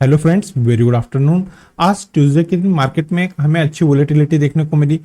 Hello friends, very good afternoon. आज Tuesday के दिन मार्केट में हमें अच्छी वोलेटिलिटी देखने को मिली।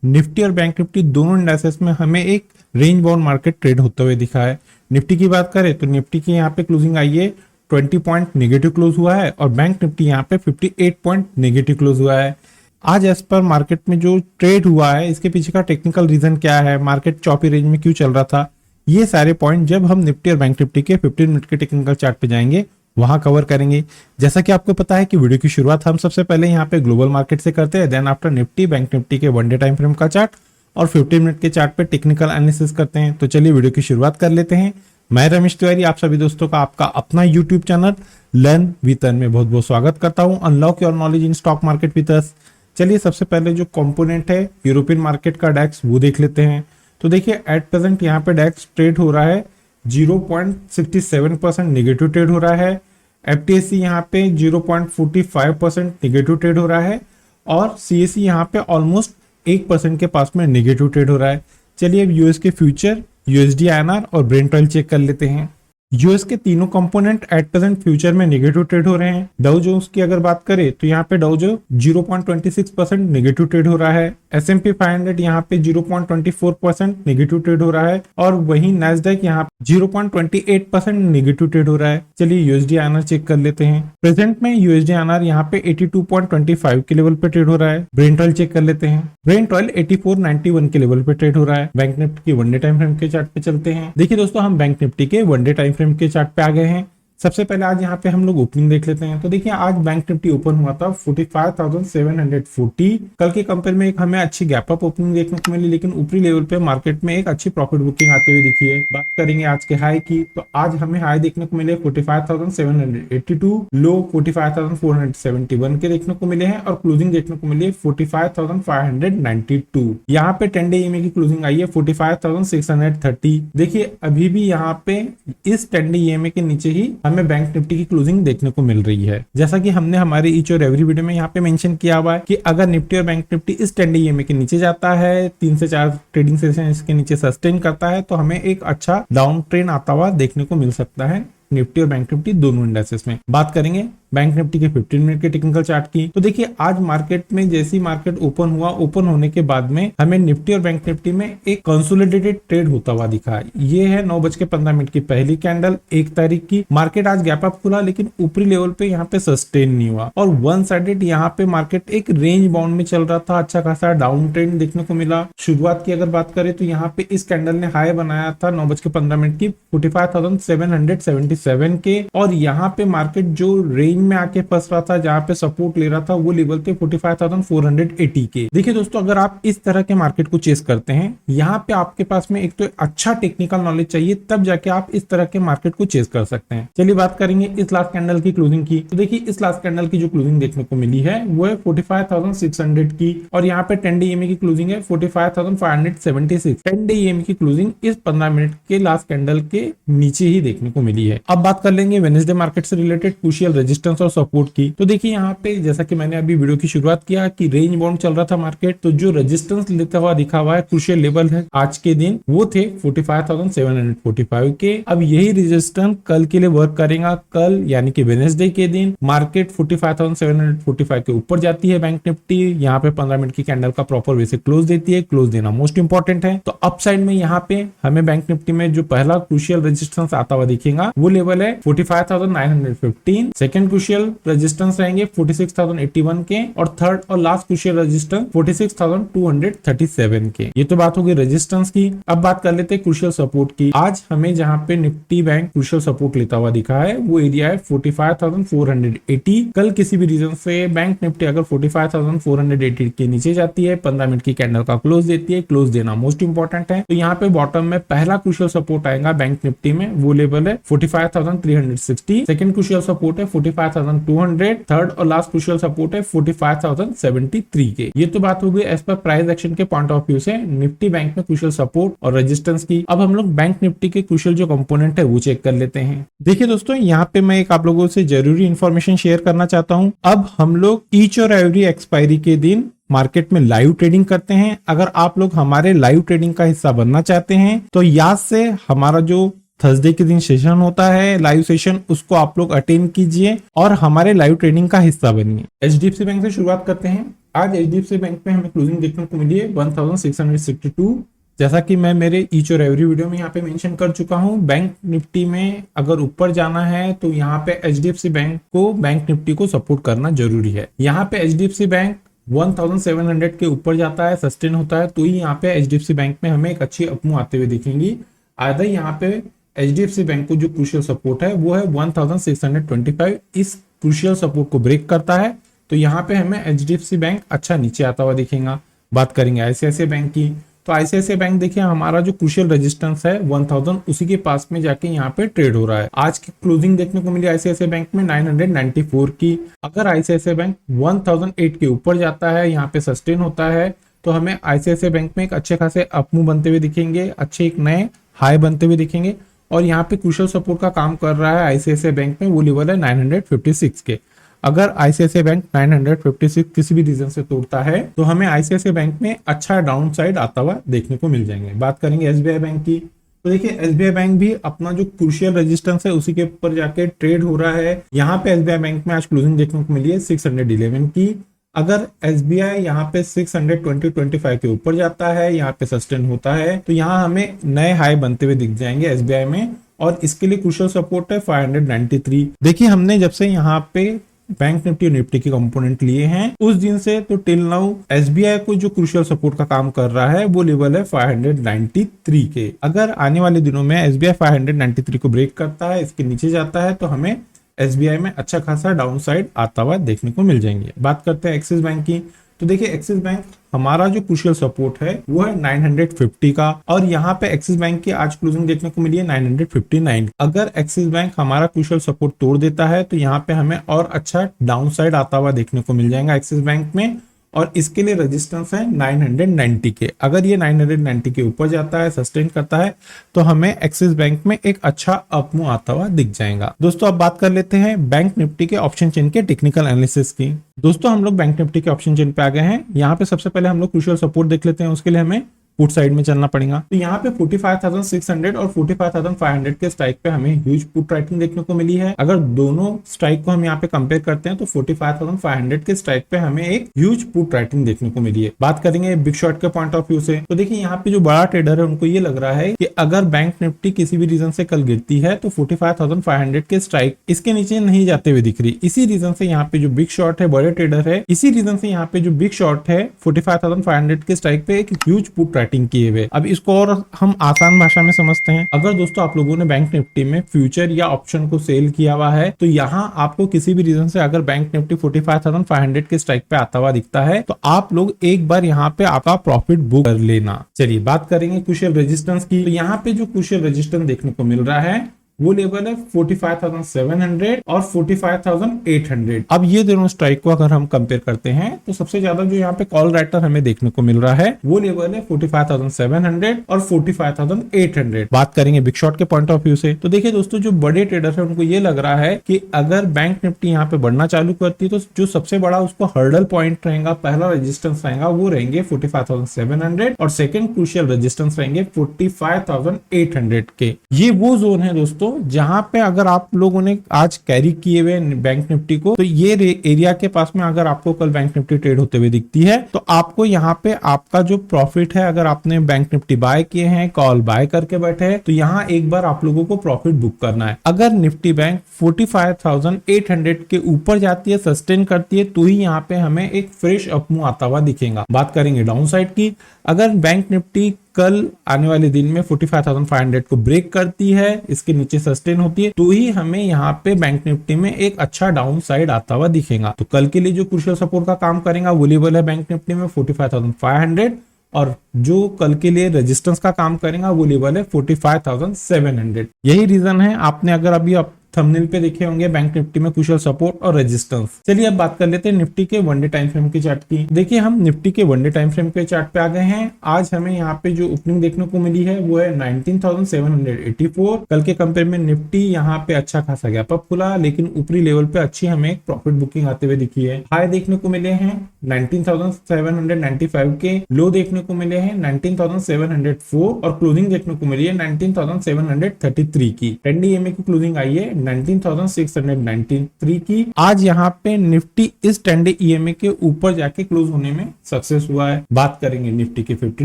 निफ्टी और बैंक निफ्टी दोनों इंडाइसेस में हमें एक रेंज बाउंड मार्केट ट्रेड होते हुए दिखा है। निफ्टी की बात करें तो निफ्टी की यहाँ पे क्लोजिंग आई है 20 पॉइंट नेगेटिव क्लोज हुआ है और बैंक निफ्टी यहाँ पे 58 पॉइंट नेगेटिव क्लोज हुआ है। आज एज पर मार्केट में जो ट्रेड हुआ है इसके पीछे का टेक्निकल रीजन क्या है, मार्केट चॉपी रेंज में क्यों चल रहा था, ये सारे पॉइंट जब हम निफ्टी और बैंक निफ्टी के 15 मिनट के टेक्निकल चार्ट पे जाएंगे वहां कवर करेंगे। जैसा कि आपको पता है कि वीडियो की शुरुआत हम सबसे पहले यहाँ पे ग्लोबल मार्केट से करते हैं, then after Nifty bank Nifty के वन डे टाइम फ्रेम का चार्ट और 15 मिनट के चार्ट पे टेक्निकल एनालिसिस करते हैं। तो चलिए वीडियो की शुरुआत कर लेते हैं। मैं रमेश तिवारी आप सभी दोस्तों का आपका अपना YouTube channel learn with earn में बहुत बहुत स्वागत करता हूँ। Unlock your knowledge in stock market with us. चलिए सबसे पहले जो कंपोनेंट है यूरोपियन मार्केट का डैक्स वो देख लेते हैं। तो देखिए एट प्रेजेंट यहाँ पे डैक्स ट्रेड हो रहा है 0.67% नेगेटिव ट्रेड हो रहा है। FTSE यहाँ पे 0.45% नेगेटिव ट्रेड हो रहा है और CSE यहाँ पे ऑलमोस्ट 1% के पास में नेगेटिव ट्रेड हो रहा है। चलिए अब यूएस के फ्यूचर, USD INR और ब्रेंट ऑयल चेक कर लेते हैं। यूएस के तीनों कंपोनेंट एट प्रेजेंट फ्यूचर में नेगेटिव ट्रेड हो रहे हैं। डाउ जोन्स की अगर बात करें तो यहाँ पे डाउ जो 0.26% नेगेटिव ट्रेड हो रहा है। S&P 500 यहाँ पे 0.24% नेगेटिव ट्रेड हो रहा है और वहीं नैस्डैक यहाँ पे 0.28% नेगेटिव ट्रेड हो रहा है। चलिए USD INR चेक कर लेते हैं। प्रेजेंट में USD INR यहाँ पे 82.25 के लेवल पे ट्रेड हो रहा है। ब्रेंट ऑयल चेक कर लेते हैं। ब्रेंट ऑयल 84.91 के लेवल पे ट्रेड हो रहा है। बैंक निफ्टी की वन डे टाइम फ्रेम के चार्ट पे चलते हैं। देखिए दोस्तों, हम बैंक निफ्टी के वन डे टाइम फ्रेम के चार्ट पे आ गए हैं। सबसे पहले आज यहाँ पे हम लोग ओपनिंग देख लेते हैं। तो देखिए आज बैंक निफ्टी ओपन हुआ था 45,740। कल के कंपेयर में एक हमें अच्छी गैप अप ओपनिंग देखने को मिली, लेकिन ऊपरी लेवल पे मार्केट में एक अच्छी प्रॉफिट बुकिंग आते हुए दिखी है। बात करेंगे आज के हाई की, तो आज हमें हाई देखने को मिले 45,782, लो 45,471 के देखने को मिले हैं और क्लोजिंग देखने को मिली 45,592। यहाँ पे 10 डे EMA की क्लोजिंग आई है 45,630। देखिए अभी भी यहाँ पे इस 10 डे EMA के नीचे ही हमें बैंक निफ्टी की क्लोजिंग देखने को मिल रही है। जैसा कि हमने हमारे ईच और एवरी वीडियो में यहाँ पे मेंशन किया हुआ है कि अगर निफ्टी और बैंक निफ्टी इस 10 डे EMA के नीचे जाता है, 3 से 4 ट्रेडिंग सेशन इसके नीचे सस्टेन करता है, तो हमें एक अच्छा डाउन ट्रेंड आता हुआ देखने को मिल सकता है निफ्टी और बैंक निफ्टी दोनों इंडेक्सेस में। बात करेंगे बैंक निफ्टी के 15 मिनट के टेक्निकल चार्ट की। तो देखिए आज मार्केट में जैसी मार्केट ओपन हुआ, ओपन होने के बाद में हमें निफ्टी और बैंक निफ्टी में एक कंसोलिडेटेड ट्रेड होता हुआ दिखा है। ये है 9:15 की पहली कैंडल 1 तारीख की। मार्केट आज गैप अप खुला लेकिन ऊपरी लेवल पे यहाँ पे सस्टेन नहीं हुआ और वन साइडेड यहाँ पे मार्केट एक रेंज बाउंड में चल रहा था। अच्छा खासा डाउन ट्रेंड देखने को मिला। शुरुआत की अगर बात करें तो यहाँ पे इस कैंडल ने हाई बनाया था 9:15 की 45,777 के और यहाँ पे मार्केट जो रेंज में आके फंस रहा था, जहां पे सपोर्ट ले रहा था, वो लेवल थे 45,480 के। देखिए दोस्तों, अगर आप इस तरह के मार्केट को चेस करते हैं, यहाँ पे आपके पास में एक तो अच्छा टेक्निकल नॉलेज चाहिए, तब जाके आप इस तरह के मार्केट को चेस कर सकते हैं। चलिए बात करेंगे इस लास्ट कैंडल की क्लोजिंग की। तो देखिए इस लास्ट कैंडल की जो क्लोजिंग देखने को मिली है वो है 45,600 की और यहाँ पे 10 डे EMA की क्लोजिंग है 45,576। 10 डे EMA की क्लोजिंग इस 15 मिनट के लास्ट कैंडल के नीचे ही देखने को मिली है। अब बात कर लेंगे वेडनेसडे मार्केट से रिलेटेड क्रूशियल रेजिस्टेंस और सपोर्ट की। तो देखिए यहाँ पे जैसा कि मैंने अभी वीडियो की शुरुआत किया कि रेंज बाउंड चल रहा था मार्केट, तो जो रेजिस्टेंस लेता हुआ दिखा हुआ है क्रूशियल लेवल है आज के दिन वो थे 45,745 के। अब यही रेजिस्टेंस कल के लिए वर्क करेगा। कल यानी कि वेडनेसडे के दिन मार्केट 45,745 के ऊपर जाती है बैंक निफ्टी, यहाँ पे 15 मिनट की कैंडल का प्रॉपर वे से क्लोज देती है। क्लोज देना मोस्ट इंपॉर्टेंट है। तो अप साइड में यहाँ पे हमें बैंक निफ्टी में जो पहला क्रूशियल रेजिस्टेंस आता हुआ दिखेगा वो लेवल है 45,915। सेकंड क्रूशियल रेजिस्टेंस रहेंगे 46,081 के और थर्ड और लास्ट क्रूशियल रेजिस्टेंस 46,237 के। ये तो बात होगी रेजिस्टेंस की। अब बात कर लेते हैं क्रूशियल सपोर्ट की। आज हमें जहां पे निफ्टी बैंक क्रूशियल सपोर्ट लेता हुआ दिखा है वो एरिया है 45,480। कल किसी भी रीजन से बैंक निफ्टी अगर 45,480 के नीचे जाती है, 15 मिनट की कैंडल का क्लोज देती है, क्लोज देना मोस्ट इंपॉर्टेंट है। तो यहाँ पे बॉटम में पहला क्रूशियल सपोर्ट आएगा बैंक निफ्टी में, वो लेवल है 45,360। सेकंड क्रूशियल सपोर्ट है 45,200। थर्ड और लास्ट क्रूशियल सपोर्ट है 45,073 के। ये तो बात हो गई एज पर प्राइस एक्शन के पॉइंट ऑफ व्यू से निफ्टी बैंक में क्रूशियल सपोर्ट और रेजिस्टेंस की। अब हम लोग बैंक निफ्टी के क्रूशियल जो कंपोनेंट है वो चेक कर लेते हैं। देखिए दोस्तों, यहाँ पे मैं एक आप लोगों से जरूरी इंफॉर्मेशन शेयर करना चाहता हूँ। अब हम लोग ईच और एवरी एक्सपायरी के दिन मार्केट में लाइव ट्रेडिंग करते हैं। अगर आप लोग हमारे लाइव ट्रेडिंग का हिस्सा बनना चाहते हैं तो याद से हमारा जो थर्सडे के दिन सेशन होता है, लाइव सेशन, उसको आप लोग अटेंड कीजिए और हमारे लाइव ट्रेनिंग का हिस्सा बनिए। एचडीएफसी बैंक से शुरुआत करते हैं। आज एचडीएफसी बैंक में हमें क्लोजिंग देखने को मिली है 1662। जैसा कि मैं मेरे ईच और एवरी वीडियो में यहाँ पे मेंशन कर चुका हूँ, बैंक निफ्टी में अगर ऊपर जाना है तो यहाँ पे एचडीएफसी बैंक को, बैंक निफ्टी को सपोर्ट करना जरूरी है। यहाँ पे एचडीएफसी बैंक 1700 के ऊपर जाता है, सस्टेन होता है, तो ही यहाँ पे एचडीएफसी बैंक में हमें एक अच्छी अपमूव आते हुए दिखेंगी। आधा यहाँ पे एचडीएफसी बैंक को जो क्रूशियल सपोर्ट है वो है 1625। इस क्रूशियल सपोर्ट को ब्रेक करता है तो यहाँ पे हमें एचडीएफसी बैंक अच्छा नीचे आता हुआ दिखेगा। बात करेंगे आईसीआईसीआई बैंक की, तो आईसीआईसीआई बैंक देखिए हमारा जो क्रूशियल रेजिस्टेंस है 1000, उसी के पास में जाके यहाँ पे ट्रेड हो रहा है। आज की क्लोजिंग देखने को मिली आईसीआईसीआई बैंक में 994 की। अगर आईसीआईसीआई बैंक 1008 के ऊपर जाता है, यहाँ पे सस्टेन होता है, तो हमें आईसीआईसीआई बैंक में एक अच्छे खासे अपमूव बनते हुए दिखेंगे, अच्छे एक नए हाई बनते हुए दिखेंगे। और यहाँ पे क्रूशियल सपोर्ट का काम कर रहा है आईसीआईसीआई बैंक में, वो लेवल है 956 के। अगर आईसीआईसीआई बैंक 956 किसी भी रीजन से तोड़ता है तो हमें आईसीआईसीआई बैंक में अच्छा डाउन साइड आता हुआ देखने को मिल जाएंगे। बात करेंगे एसबीआई बैंक की, तो देखिए एसबीआई बैंक भी अपना जो क्रूशियल रेजिस्टेंस है उसी के ऊपर जाके ट्रेड हो रहा है। यहाँ पे एसबीआई बैंक में आज क्लोजिंग देखने को मिली है 611 की। अगर एसबीआई यहाँ पे 620-25 के ऊपर जाता है, यहाँ पे सस्टेन होता है, तो यहाँ हमें नए हाई बनते हुए दिख जाएंगे एसबीआई में, और इसके लिए क्रूशियल सपोर्ट है 593। देखिए हमने जब से यहाँ पे बैंक निफ्टी और निफ्टी के कंपोनेंट लिए हैं उस दिन से तो टिल नाउ एसबीआई को जो क्रूशियल सपोर्ट का काम कर रहा है वो लेवल है 593 के। अगर आने वाले दिनों में एसबीआई 593 को ब्रेक करता है, इसके नीचे जाता है, तो हमें एसबीआई में अच्छा खासा डाउन साइड आता हुआ देखने को मिल जाएंगे। बात करते हैं एक्सिस बैंक की, तो देखिए एक्सिस बैंक हमारा जो क्रूशियल सपोर्ट है वो है 950 का, और यहाँ पे एक्सिस बैंक की आज क्लोजिंग देखने को मिली है 959। अगर एक्सिस बैंक हमारा क्रूशियल सपोर्ट तोड़ देता है तो यहाँ पे हमें और अच्छा डाउन साइड आता हुआ देखने को मिल जाएगा एक्सिस बैंक में, और इसके लिए रेजिस्टेंस है 990 के। अगर ये 990 के ऊपर जाता है, सस्टेन करता है, तो हमें एक्सिस बैंक में एक अच्छा अपमूव आता हुआ दिख जाएगा। दोस्तों अब बात कर लेते हैं बैंक निफ्टी के ऑप्शन चेन के टेक्निकल एनालिसिस की। दोस्तों हम लोग बैंक निफ्टी के ऑप्शन चेन पे आ गए हैं। यहाँ पे सबसे पहले हम लोग क्रूशियल सपोर्ट देख लेते हैं, उसके लिए हमें पुट साइड में चलना पड़ेगा। तो यहाँ पे 45,600 और 45,500 के स्ट्राइक पे हमें ह्यूज पुट राइटिंग देखने को मिली है। अगर दोनों स्ट्राइक को हम यहाँ पे कंपेयर करते हैं तो 45,500 के स्ट्राइक पे हमें एक ह्यूज पुट राइटिंग देखने को मिली है। बात करेंगे बिग शॉट के पॉइंट ऑफ व्यू से, तो देखिए यहाँ पे जो बड़ा ट्रेडर है उनको ये लग रहा है कि अगर बैंक निफ्टी किसी भी रीजन से कल गिरती है तो 45,500 के स्ट्राइक इसके नीचे नहीं जाते हुए दिख रही। इसी रीजन से यहाँ पे जो बिग शॉट है, बड़े ट्रेडर है, इसी रीजन से यहाँ पे जो बिग शॉट है 45,500 के स्ट्राइक पे एक ह्यूज पुट किए हुए। अब इसको और हम आसान भाषा में समझते हैं। अगर दोस्तों आप लोगों ने बैंक निफ्टी में फ्यूचर या ऑप्शन को सेल किया हुआ है तो यहाँ आपको किसी भी रीजन से अगर बैंक निफ्टी 45,500 के स्ट्राइक पे आता हुआ दिखता है तो आप लोग एक बार यहाँ पे आपका प्रॉफिट बुक कर लेना। चलिए बात करेंगे क्रूशियल रेजिस्टेंस की, तो यहाँ पे जो क्रूशियल रेजिस्टेंस देखने को मिल रहा है वो लेवल है 45,700 और 45,800। अब ये दोनों स्ट्राइक को अगर हम कंपेयर करते हैं तो सबसे ज्यादा जो यहाँ पे कॉल राइटर हमें देखने को मिल रहा है वो लेवल है 45,700 और 45,800। बात करेंगे बिग शॉट के पॉइंट ऑफ व्यू से, तो देखिए दोस्तों जो बड़े ट्रेडर है उनको ये लग रहा है कि अगर बैंक निफ्टी यहाँ पे बढ़ना चालू करती है तो जो सबसे बड़ा उसको हर्डल पॉइंट रहेगा, पहला रेजिस्टेंस रहेगा वो रहेंगे 45,700 और सेकंड क्रूशियल रेजिस्टेंस रहेंगे 45,800 के। ये वो जोन है दोस्तों जहां पे अगर आप लोगों ने आज कैरी किए हुए बैंक निफ्टी को, तो ये एरिया के पास में अगर आपको कल बैंक निफ्टी ट्रेड होते हुए दिखती है तो आपको यहाँ पे आपका जो प्रॉफिट है, अगर आपने बैंक निफ्टी बाय किए हैं, कॉल बाय करके बैठे हैं, तो यहाँ एक बार आप लोगों को प्रॉफिट बुक करना है। अगर निफ्टी बैंक 45,800 के ऊपर जाती है, सस्टेन करती है, तो ही यहाँ पे हमें एक फ्रेश अपमूव आता हुआ दिखेगा। बात करेंगे डाउन साइड की, अगर बैंक निफ्टी कल आने वाले दिन में 45,500 को ब्रेक करती है, इसके नीचे सस्टेन होती है, तो ही हमें यहाँ पे बैंक निफ्टी में एक अच्छा डाउन साइड आता हुआ दिखेगा। तो कल के लिए जो क्रूशियल सपोर्ट का काम करेगा वो लेवल है बैंक निफ्टी में 45,500 और जो कल के लिए रेजिस्टेंस का काम करेगा वो लेवल है 45,700। यही रीजन है आपने अगर अभी थंबनेल पे देखे होंगे बैंक निफ्टी में क्रूशियल सपोर्ट और रेजिस्टेंस। चलिए अब बात कर लेते हैं निफ्टी के वन डे टाइम फ्रेम के चार्ट की। देखिए हम निफ्टी के वन डे टाइम फ्रेम के चार्ट पे आ गए हैं। आज हमें यहाँ पे जो ओपनिंग देखने को मिली है वो है 19,784। कल के कंपेयर में निफ्टी यहाँ पे अच्छा खासा गैप अप खुला, लेकिन ऊपरी लेवल पे अच्छी हमें एक प्रॉफिट बुकिंग आते हुए दिखी है। हाई देखने को मिले हैं 19,795 के, लो देखने को मिले हैं 19,704 और क्लोजिंग देखने को मिली है 19,733 की। 10 डे ईएमए की क्लोजिंग आई है 19,693 की। आज यहाँ पे निफ्टी इस 10 डे ईएमए के ऊपर जाके क्लोज होने में सक्सेस हुआ है। बात करेंगे निफ्टी के 15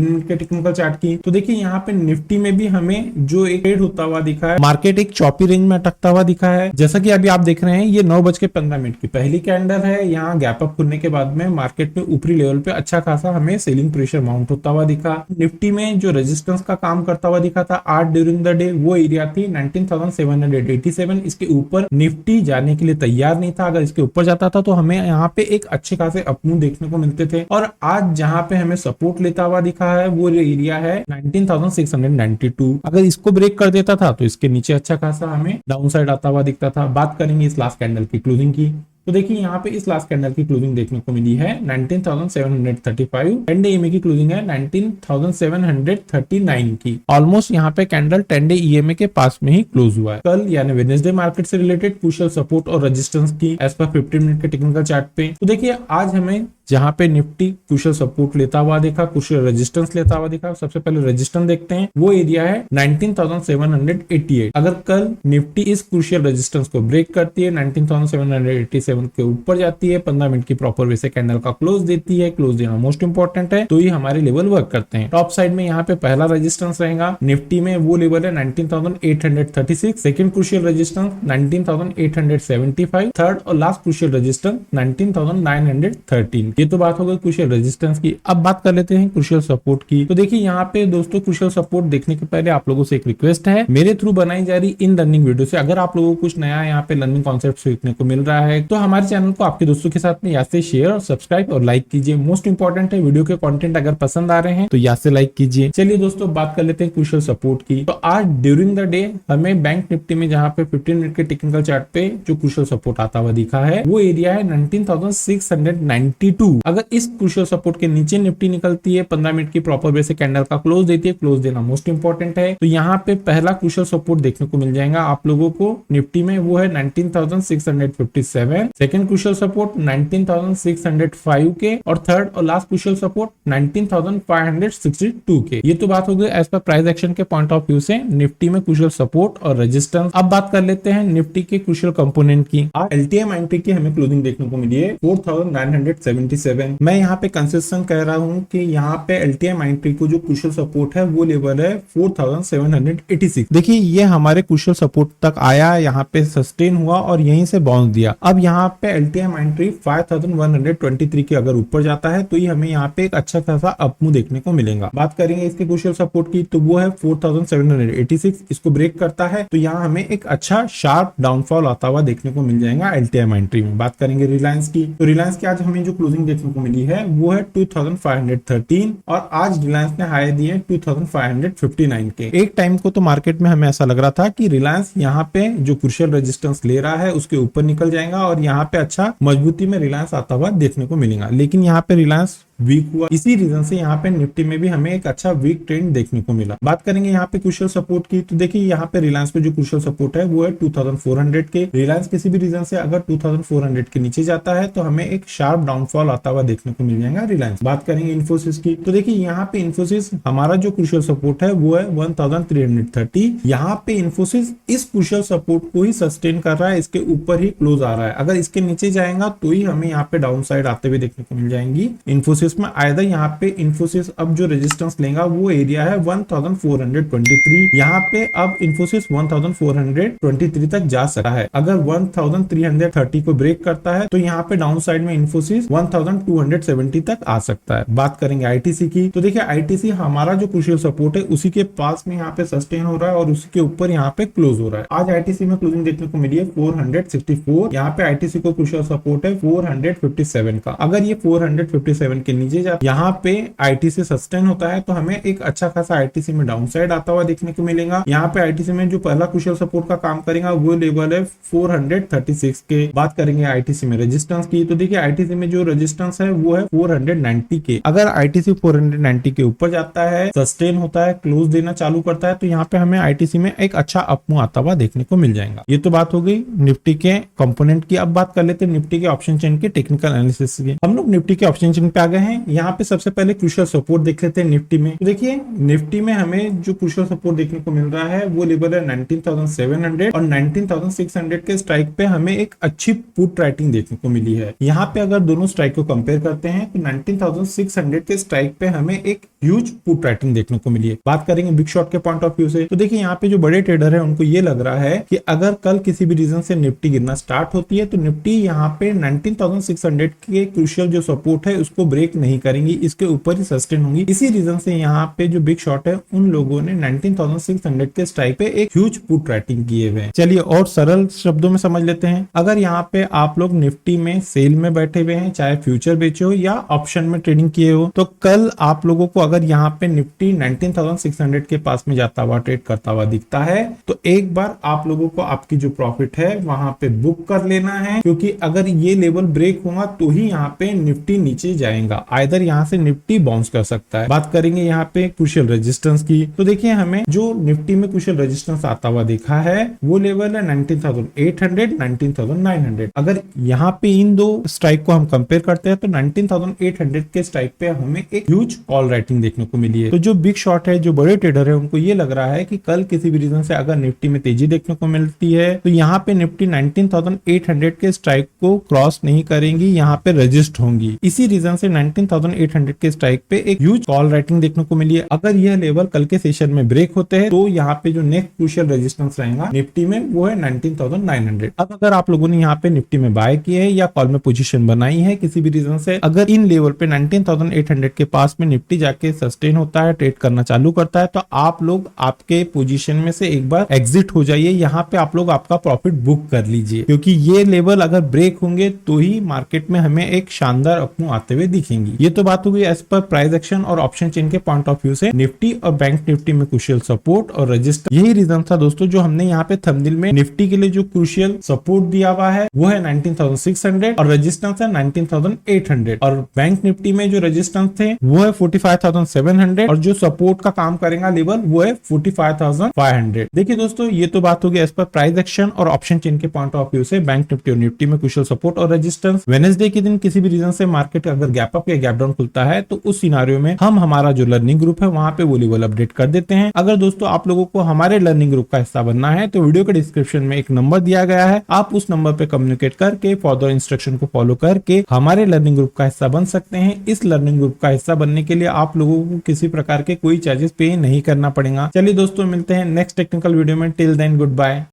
मिनट के टेक्निकल चार्ट की, तो देखिए यहाँ पे निफ्टी में भी हमें जो एक ट्रेड होता हुआ दिखा है, मार्केट एक चौपी रेंज में अटकता हुआ दिखा है। जैसा कि अभी आप देख रहे हैं ये 9:15 की पहली कैंडल है। यहाँ गैप अप खुलने के बाद में मार्केट में ऊपरी लेवल पे अच्छा खासा हमें सेलिंग प्रेशर माउंट होता हुआ दिखा। निफ्टी में जो रेजिस्टेंस का काम करता हुआ दिखा था आज ड्यूरिंग द डे, वो एरिया थी 19,787। इसके ऊपर निफ्टी जाने के लिए तैयार नहीं था। अगर इसके ऊपर जाता था तो हमें यहाँ पे एक अच्छे खासे अपमूव देखने को मिलते थे। और आज जहाँ पे हमें सपोर्ट लेता हुआ दिखा है वो एरिया है 19,692। अगर इसको ब्रेक कर देता था तो इसके नीचे अच्छा खासा हमें डाउन साइड आता हुआ दिखता था। बात करेंगे इस लास्ट कैंडल की क्लोजिंग की, तो देखिए यहाँ पे इस लास्ट कैंडल की क्लोजिंग देखने को मिली है 19,735। 10 डे ईएमए की क्लोजिंग है 19,739 की। ऑलमोस्ट यहाँ पे कैंडल 10 डे ईएमए के पास में ही क्लोज हुआ है। कल यानी वेडनेसडे मार्केट से रिलेटेड क्रूशियल सपोर्ट और रेजिस्टेंस की एज पर 15 मिनट के टेक्निकल चार्ट पे, तो देखिए आज हमें जहां पे निफ्टी क्रूशियल सपोर्ट लेता हुआ देखा, क्रूशियल रेजिस्टेंस लेता हुआ देखा। सबसे पहले रेजिस्टेंस देखते हैं, वो एरिया है 19,788। अगर कल निफ्टी इस क्रूशियल रेजिस्टेंस को ब्रेक करती है, 19,787 के ऊपर जाती है, 15 मिनट की प्रॉपर वे से कैंडल का क्लोज देती है, क्लोज देना मोस्ट इंपॉर्टेंट है, तो ये हमारे लेवल वर्क करते हैं। टॉप साइड में यहाँ पे पहला रेजिस्टेंस रहेगा निफ्टी में, वो लेवल है 19,836। Second crucial resistance 19,875। थर्ड और लास्ट क्रूशियल रेजिस्टेंस 19,913। ये तो बात हो गई क्रूशियल रेजिस्टेंस की। अब बात कर लेते हैं क्रूशियल सपोर्ट की। तो देखिए यहाँ पे दोस्तों क्रूशियल सपोर्ट देखने के पहले आप लोगों से एक रिक्वेस्ट है, मेरे थ्रू बनाई जा रही इन लर्निंग वीडियो से अगर आप लोगों को कुछ नया यहाँ पे लर्निंग कॉन्सेप्ट सीखने को मिल रहा है तो हमारे चैनल को आपके दोस्तों के साथ में यहाँ से शेयर और सब्सक्राइब और लाइक कीजिए। मोस्ट इंपॉर्टेंट है, वीडियो के कंटेंट अगर पसंद आ रहे हैं तो यहाँ से लाइक कीजिए। चलिए दोस्तों बात कर लेते हैं क्रूशियल सपोर्ट की। तो आज ड्यूरिंग द डे हमें बैंक निफ्टी में जहाँ पे 15 मिनट के टेक्निकल चार्ट पे जो क्रूशियल सपोर्ट आता हुआ दिखा है वो एरिया है 19,692। अगर इस क्रूशियल सपोर्ट के नीचे निफ्टी निकलती है, 15 मिनट की प्रॉपर वे से कैंडल का क्लोज देती है, क्लोज देना मोस्ट इंपॉर्टेंट है, तो यहाँ पे पहला क्रूशियल सपोर्ट देखने को मिल जाएगा आप लोगों को निफ्टी में, वो है 19,657। सेकंड क्रूशियल सपोर्ट 19,605 के और थर्ड और लास्ट क्रूशियल सपोर्ट 19,562 के। ये तो बात हो गई एज पर प्राइस एक्शन के पॉइंट ऑफ व्यू से निफ्टी में क्रूशियल सपोर्ट और रेजिस्टेंस। अब बात कर लेते हैं निफ्टी के क्रूशियल कंपोनेंट की। आज एलटीएम एंट्री की हमें क्लोजिंग देखने को मिली है 4,977। मैं यहाँ पे कंसिस्टेंट कह रहा हूँ कि यहाँ पे एलटीएम एंट्री को जो क्रूशियल सपोर्ट है वो लेवल है 4,786। देखिए ये हमारे क्रूशियल सपोर्ट तक आया, यहाँ पे सस्टेन हुआ और यहीं से बाउंस दिया। अब यहाँ पे एलटीएम एंट्री 5,123 के अगर ऊपर जाता है तो ये हमें यहाँ पे एक अच्छा खासा अपमूव देखने को मिलेगा। बात करेंगे इसके क्रूशियल सपोर्ट की, तो वो है 4,786। इसको ब्रेक करता है तो यहाँ हमें एक अच्छा शार्प डाउनफॉल आता हुआ देखने को मिल जाएगा एलटीएम एंट्री में। बात करेंगे रिलायंस की, तो रिलायंस की आज हमें जो क्लोजिंग देखने को मिली है वो है 2,513 और आज रिलायंस ने हाई दिए 2,559 के। एक टाइम को तो मार्केट में हमें ऐसा लग रहा था कि रिलायंस यहाँ पे जो क्रूशियल रेजिस्टेंस ले रहा है उसके ऊपर निकल जाएगा और यहाँ पे अच्छा मजबूती में रिलायंस आता हुआ देखने को मिलेगा, लेकिन यहाँ पे रिलायंस वीक हुआ। इसी रीजन से यहाँ पे निफ्टी में भी हमें एक अच्छा वीक ट्रेंड देखने को मिला। बात करेंगे यहाँ पे क्रूशियल सपोर्ट की, तो देखिए यहाँ पे रिलायंस पे जो क्रूशियल सपोर्ट है वो है 2,400 के। रिलायंस किसी भी रीजन से अगर 2,400 के नीचे जाता है तो हमें एक शार्प डाउनफॉल आता हुआ देखने को मिल जाएगा रिलायंस। बात करेंगे इन्फोसिस की, तो देखिए यहाँ पे इन्फोसिस हमारा जो क्रूशियल सपोर्ट है वो है 1,330। यहाँ पे इन्फोसिस इस क्रूशियल सपोर्ट को ही सस्टेन कर रहा है, इसके ऊपर ही क्लोज आ रहा है। अगर इसके नीचे जाएगा तो ही हमें यहाँ पे डाउन साइड आते हुए देखने को मिल जाएंगी इन्फोसिस में। आयदर यहाँ पे इन्फोसिस अब जो रेजिस्टेंस लेगा वो एरिया है 1,423। यहाँ पे अब इन्फोसिस 1,423 तक जा सकता है। अगर 1,330 को ब्रेक करता है तो यहाँ पे डाउन साइड में इन्फोसिस 1,270 तक आ सकता है। बात करेंगे आईटीसी की, तो देखिए आईटीसी हमारा जो क्रूशियल सपोर्ट है उसी के पास में यहाँ पे सस्टेन हो रहा है और उसी के ऊपर यहाँ पे क्लोज हो रहा है। आज आईटीसी में क्लोजिंग देखने को मिली है 464। यहाँ पे आईटीसी को क्रूशियल सपोर्ट है 457 का। अगर ये 457 के नीचे जाता है, यहाँ पे आईटीसी सस्टेन होता है तो हमें एक अच्छा खासा आईटीसी में डाउन साइड आता हुआ देखने को मिलेगा। यहाँ पे आईटीसी में जो पहला क्रूशियल सपोर्ट का काम करेगा वो लेवल है 436 के। बात करेंगे आईटीसी में रेजिस्टेंस की, तो देखिए आईटीसी में जो रेजिस्टेंस है वो है 490 के। अगर आईटीसी 490 के ऊपर जाता है, सस्टेन होता है, क्लोज देना चालू करता है, तो यहाँ पे हमें आईटीसी में एक अच्छा अपमूव आता हुआ देखने को मिल जाएगा। ये तो बात हो गई निफ्टी के कंपोनेंट की। अब बात कर लेते हैं निफ्टी के ऑप्शन चेन के टेक्निकल एनालिसिस की। हम लोग निफ्टी के ऑप्शन चेन पे आ गए हैं। यहाँ पे सबसे पहले क्रूशियल सपोर्ट देख लेते हैं निफ्टी में। तो देखिए निफ्टी में हमें जो क्रूशियल सपोर्ट देखने को मिल रहा है वो लेवल है 19,700 और 19,600 के स्ट्राइक पे हमें एक अच्छी पुट राइटिंग देखने को मिली है। यहाँ पे अगर दोनों स्ट्राइक को कंपेयर करते हैं तो 19,600 के स्ट्राइक पे हमें एक ह्यूज पुट राइटिंग देखने को मिली है। बात करेंगे बिग शॉट के पॉइंट ऑफ व्यू से, तो देखिए यहाँ पे जो बड़े ट्रेडर है उनको ये लग रहा है कि अगर कल किसी भी रीजन से निफ्टी गिरना स्टार्ट होती है तो निफ्टी यहाँ पे 19,600 के क्रूशियल जो सपोर्ट है उसको ब्रेक नहीं करेंगी, इसके ऊपर ही सस्टेन होंगी। इसी रीजन से यहाँ पे जो बिग शॉट है उन लोगों ने 19,600 के स्ट्राइक पे एक ह्यूज पुट राइटिंग किए हुए हैं। चलिए और सरल शब्दों में समझ लेते हैं। अगर यहाँ पे आप लोग निफ्टी में सेल में बैठे हुए हैं, चाहे फ्यूचर बेचे हो या ऑप्शन में ट्रेडिंग किए हो, तो कल आप लोगों को अगर यहाँ पे निफ्टी 19,600 के पास में जाता हुआ ट्रेड करता हुआ दिखता है तो एक बार आप लोगों को आपकी जो प्रॉफिट है वहां पे बुक कर लेना है, क्योंकि अगर ये लेवल ब्रेक होगा तो ही यहाँ पे निफ्टी नीचे जाएगा। आइदर यहाँ से निफ्टी बाउंस कर सकता है। बात करेंगे यहाँ पे क्रूशियल रेजिस्टेंस की, तो देखिए हमें जो निफ्टी में क्रूशियल रेजिस्टेंस आता हुआ देखा है वो लेवल है 19,800 19,900। अगर यहाँ पे इन दो स्ट्राइक को हम कंपेयर करते हैं तो 19,800 के स्ट्राइक पे हमें एक ह्यूज कॉल राइटिंग देखने को मिली है। तो जो बिग शॉट है, जो बड़े ट्रेडर है, उनको ये लग रहा है कि कल किसी भी रीजन से अगर निफ्टी में तेजी देखने को मिलती है तो यहाँ पे निफ्टी 19,800 के स्ट्राइक को क्रॉस नहीं करेंगी, यहाँ पे रजिस्ट होंगी। इसी रीजन से 19,800 के स्ट्राइक पे एक ह्यूज कॉल राइटिंग देखने को मिली है। अगर यह लेवल कल के सेशन में ब्रेक होते हैं तो यहाँ पे जो नेक्स्ट क्रूशियल रेजिस्टेंस रहेगा निफ्टी में वो है 19,900। अब अगर आप लोगों ने यहाँ पे निफ्टी में बाय किए है या कॉल में पोजीशन बनाई है किसी भी रीजन से, अगर इन लेवल पे 19,800 के पास में निफ्टी जाके सस्टेन होता है, ट्रेड करना चालू करता है, तो आप लोग आपके पोजीशन में से एक बार एग्जिट हो जाइए। यहाँ पे आप लोग आपका प्रॉफिट बुक कर लीजिए, क्योंकि ये लेवल अगर ब्रेक होंगे तो ही मार्केट में हमें एक शानदार अपमूव आते हुए दिखेंगी। ये तो बात हो गई एज पर प्राइस एक्शन और ऑप्शन चेन के पॉइंट ऑफ व्यू से निफ्टी और बैंक निफ्टी में क्रूशियल सपोर्ट और रजिस्टर। यही रीजन था दोस्तों जो हमने यहाँ पे थंबनेल में निफ्टी के लिए जो क्रूशियल सपोर्ट दिया हुआ है वो है 19,600 और रेजिस्टेंस है 19,800, और बैंक निफ्टी में जो रेजिस्टेंस थे वो है 45,700 और जो सपोर्ट का काम करेगा लेवल वो है 45,500। देखिए दोस्तों ये तो बात होगी एज पर प्राइस एक्शन और ऑप्शन चेन के पॉइंट ऑफ व्यू से बैंक निफ्टी और निफ्टी में क्रूशियल सपोर्ट और रेजिस्टेंस। वेडनेसडे के दिन किसी भी रीजन से मार्केट अगर गैप अप या गैप डाउन खुलता है तो उस सिनारियो में हम हमारा जो लर्निंग ग्रुप है वहां पे वो लेवल अपडेट कर देते हैं। अगर दोस्तों आप लोगों को हमारे लर्निंग ग्रुप का हिस्सा बनना है तो वीडियो के डिस्क्रिप्शन में एक नंबर दिया गया है, आप उस नंबर पे कम्युनिकेट करके फर्दर इंस्ट्रक्शन को फॉलो करके हमारे लर्निंग ग्रुप का हिस्सा बन सकते हैं। इस लर्निंग ग्रुप का हिस्सा बनने के लिए आप लोगों को किसी प्रकार के कोई चार्जेस पे नहीं करना पड़ेगा। चलिए दोस्तों मिलते हैं नेक्स्ट टेक्निकल वीडियो में। Till then good bye.